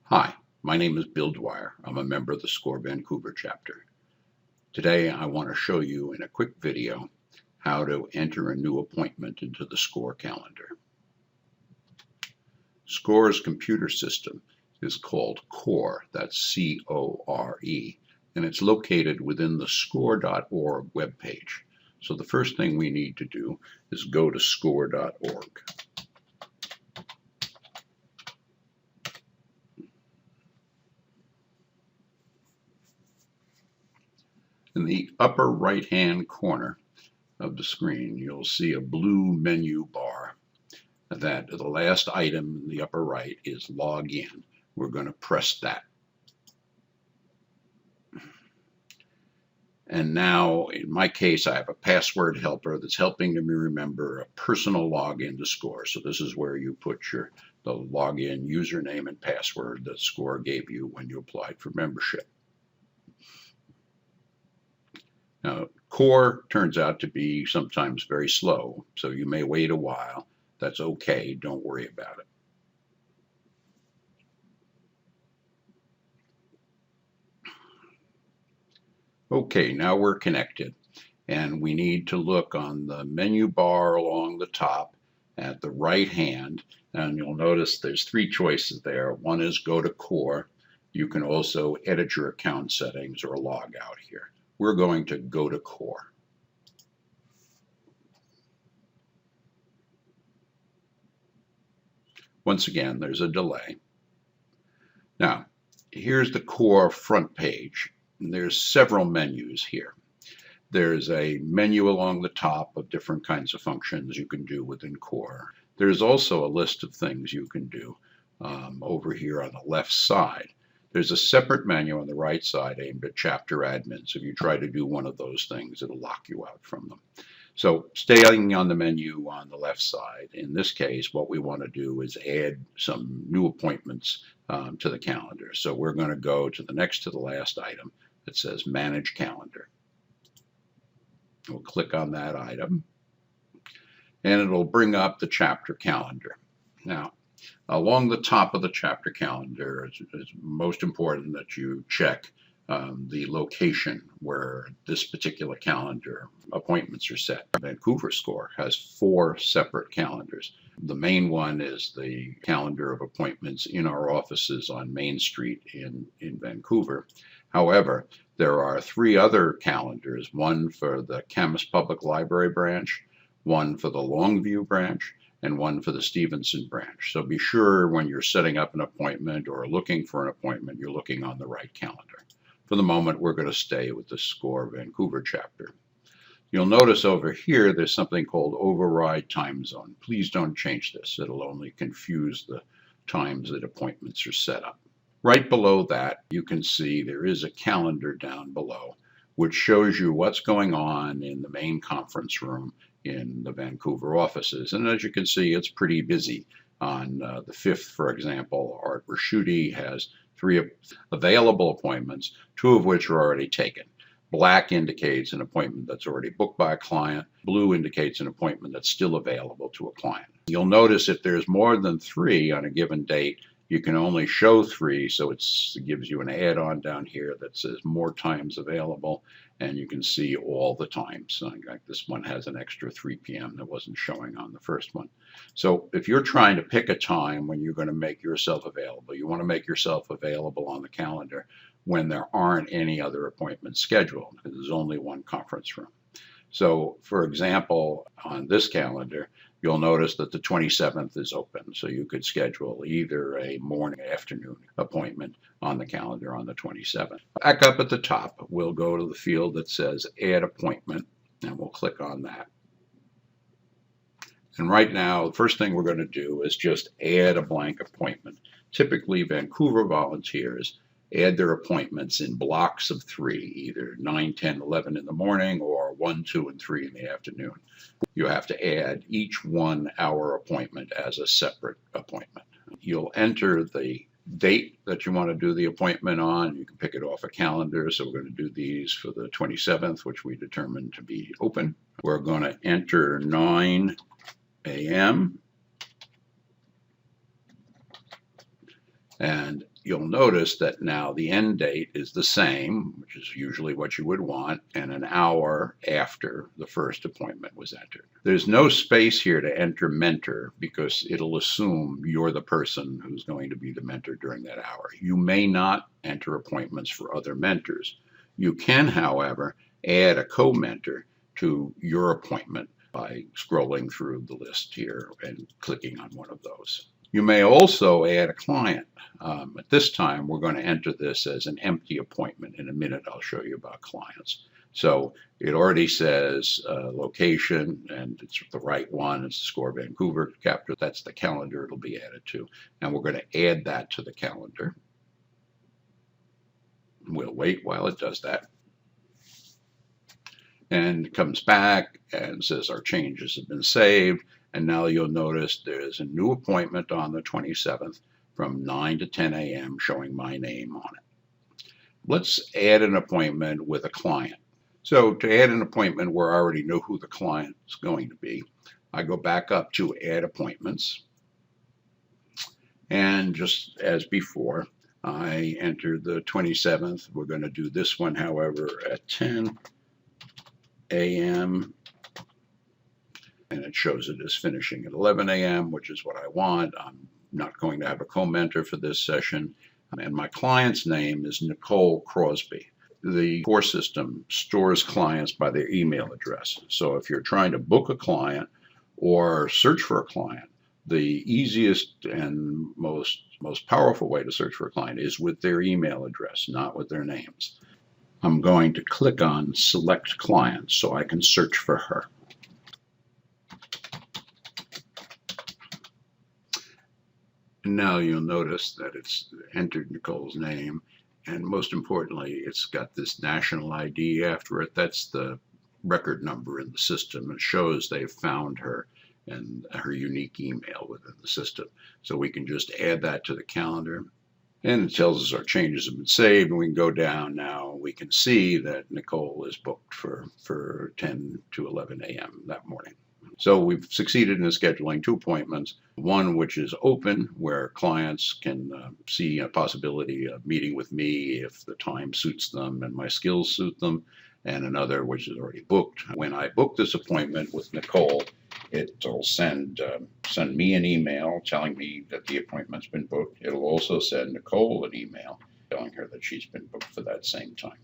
Hi, my name is Bill Dwyer. I'm a member of the SCORE Vancouver chapter. Today I want to show you in a quick video how to enter a new appointment into the SCORE calendar. SCORE's computer system is called CORE, that's C-O-R-E, and it's located within the score.org webpage. So the first thing we need to do is go to score.org. In the upper right-hand corner of the screen, you'll see a blue menu bar that the last item in the upper right is log in. We're going to press that. And now, in my case, I have a password helper that's helping me remember a personal login to SCORE. So this is where you put the login username and password that SCORE gave you when you applied for membership. Now, CORE turns out to be sometimes very slow, so you may wait a while. That's okay, don't worry about it. Okay, now we're connected, and we need to look on the menu bar along the top at the right hand, and you'll notice there's three choices there. One is go to CORE. You can also edit your account settings or log out here. We're going to go to CORE. Once again, there's a delay. Now, here's the CORE front page. And there's several menus here. There's a menu along the top of different kinds of functions you can do within CORE. There's also a list of things you can do over here on the left side. There's a separate menu on the right side aimed at chapter admins. If you try to do one of those things, it'll lock you out from them. So staying on the menu on the left side, in this case, what we want to do is add some new appointments to the calendar. So we're going to go to the next to the last item that says Manage Calendar. We'll click on that item, and it'll bring up the chapter calendar. Now, along the top of the chapter calendar, it's most important that you check the location where this particular calendar appointments are set. Vancouver SCORE has 4 separate calendars. The main one is the calendar of appointments in our offices on Main Street in Vancouver. However, there are 3 other calendars, one for the Camas Public Library branch, one for the Longview branch, and one for the Stevenson branch. So be sure when you're setting up an appointment or looking for an appointment, you're looking on the right calendar. For the moment, we're going to stay with the SCORE Vancouver chapter. You'll notice over here there's something called Override Time Zone. Please don't change this. It'll only confuse the times that appointments are set up. Right below that, you can see there is a calendar down below, which shows you what's going on in the main conference room in the Vancouver offices. And as you can see, it's pretty busy. On the 5th, for example, Art Raschuti has 3 available appointments, 2 of which are already taken. Black indicates an appointment that's already booked by a client. Blue indicates an appointment that's still available to a client. You'll notice if there's more than 3 on a given date, you can only show 3, so it gives you an add-on down here that says more times available, and you can see all the times. Like this one has an extra 3 p.m. that wasn't showing on the first one. So if you're trying to pick a time when you're going to make yourself available, you want to make yourself available on the calendar when there aren't any other appointments scheduled, because there's only one conference room. So for example, on this calendar, you'll notice that the 27th is open, so you could schedule either a morning or afternoon appointment on the calendar on the 27th. Back up at the top, we'll go to the field that says Add Appointment, and we'll click on that. And right now, the first thing we're going to do is just add a blank appointment. Typically, Vancouver volunteers add their appointments in blocks of 3, either 9, 10, 11 in the morning or 1, 2, and 3 in the afternoon. You have to add each 1 hour appointment as a separate appointment. You'll enter the date that you want to do the appointment on. You can pick it off a calendar. So we're going to do these for the 27th, which we determined to be open. We're going to enter 9 a.m. and you'll notice that now the end date is the same, which is usually what you would want, and an hour after the first appointment was entered. There's no space here to enter mentor because it'll assume you're the person who's going to be the mentor during that hour. You may not enter appointments for other mentors. You can, however, add a co-mentor to your appointment by scrolling through the list here and clicking on one of those. You may also add a client. At this time, we're going to enter this as an empty appointment. In a minute, I'll show you about clients. So it already says location, and it's the right one. It's the SCORE Vancouver chapter. That's the calendar it'll be added to. And we're going to add that to the calendar. We'll wait while it does that. And it comes back and says our changes have been saved. And now you'll notice there's a new appointment on the 27th from 9 to 10 a.m. showing my name on it. Let's add an appointment with a client. So to add an appointment where I already know who the client is going to be, I go back up to Add Appointments. And just as before, I enter the 27th. We're going to do this one, however, at 10 a.m. and it shows it as finishing at 11 a.m., which is what I want. I'm not going to have a co-mentor for this session. And my client's name is Nicole Crosby. The core system stores clients by their email address. So if you're trying to book a client or search for a client, the easiest and most powerful way to search for a client is with their email address, not with their names. I'm going to click on Select Client so I can search for her. And now you'll notice that it's entered Nicole's name, and most importantly, it's got this national ID after it. That's the record number in the system. It shows they've found her and her unique email within the system. So we can just add that to the calendar. And it tells us our changes have been saved, and we can go down now. We can see that Nicole is booked for 10 to 11 a.m. that morning. So we've succeeded in scheduling 2 appointments, one which is open, where clients can see a possibility of meeting with me if the time suits them and my skills suit them, and another which is already booked. When I book this appointment with Nicole, it'll send me an email telling me that the appointment's been booked. It'll also send Nicole an email telling her that she's been booked for that same time.